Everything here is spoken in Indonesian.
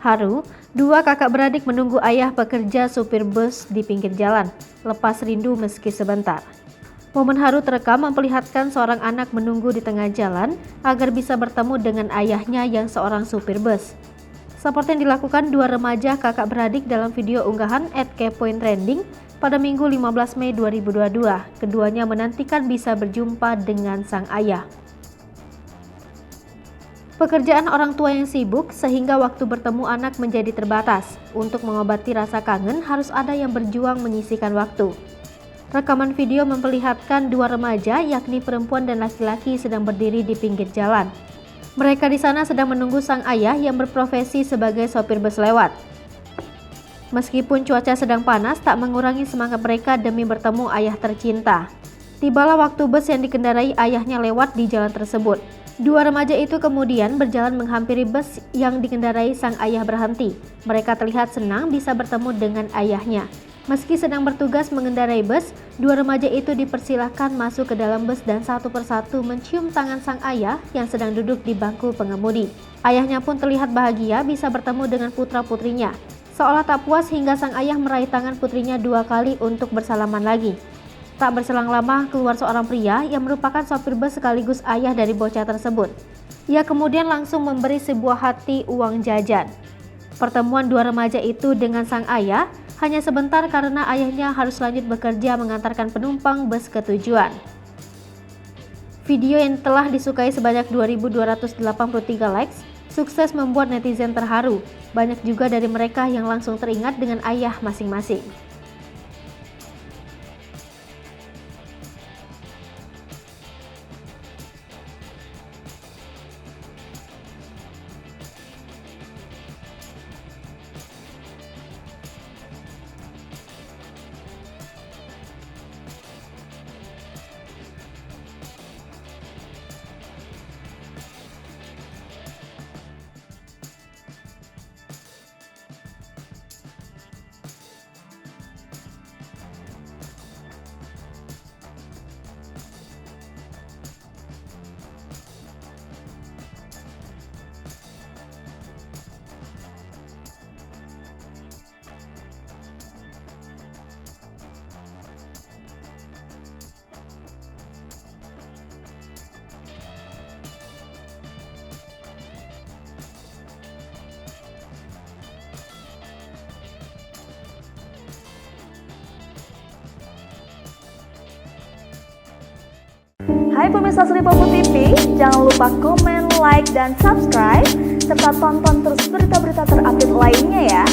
Haru, dua kakak beradik menunggu ayah pekerja supir bus di pinggir jalan, lepas rindu meski sebentar. Momen haru terekam memperlihatkan seorang anak menunggu di tengah jalan agar bisa bertemu dengan ayahnya yang seorang supir bus. Seperti yang dilakukan dua remaja kakak beradik dalam video unggahan @kepointrending pada Minggu 15 Mei 2022, keduanya menantikan bisa berjumpa dengan sang ayah. Pekerjaan orang tua yang sibuk sehingga waktu bertemu anak menjadi terbatas. Untuk mengobati rasa kangen harus ada yang berjuang menyisihkan waktu. Rekaman video memperlihatkan dua remaja yakni perempuan dan laki-laki sedang berdiri di pinggir jalan. Mereka di sana sedang menunggu sang ayah yang berprofesi sebagai sopir bus lewat. Meskipun cuaca sedang panas tak mengurangi semangat mereka demi bertemu ayah tercinta. Tibalah waktu bus yang dikendarai ayahnya lewat di jalan tersebut. Dua remaja itu kemudian berjalan menghampiri bus yang dikendarai sang ayah berhenti. Mereka terlihat senang bisa bertemu dengan ayahnya. Meski sedang bertugas mengendarai bus, dua remaja itu dipersilahkan masuk ke dalam bus dan satu persatu mencium tangan sang ayah yang sedang duduk di bangku pengemudi. Ayahnya pun terlihat bahagia bisa bertemu dengan putra-putrinya. Seolah tak puas hingga sang ayah meraih tangan putrinya dua kali untuk bersalaman lagi. Tak berselang lama keluar seorang pria yang merupakan sopir bus sekaligus ayah dari bocah tersebut. Ia kemudian langsung memberi sebuah hati uang jajan. Pertemuan dua remaja itu dengan sang ayah hanya sebentar karena ayahnya harus lanjut bekerja mengantarkan penumpang bus ke tujuan. Video yang telah disukai sebanyak 2.283 likes sukses membuat netizen terharu. Banyak juga dari mereka yang langsung teringat dengan ayah masing-masing. Hai pemirsa Sri Popo TV, jangan lupa komen, like, dan subscribe, serta tonton terus berita-berita terupdate lainnya ya.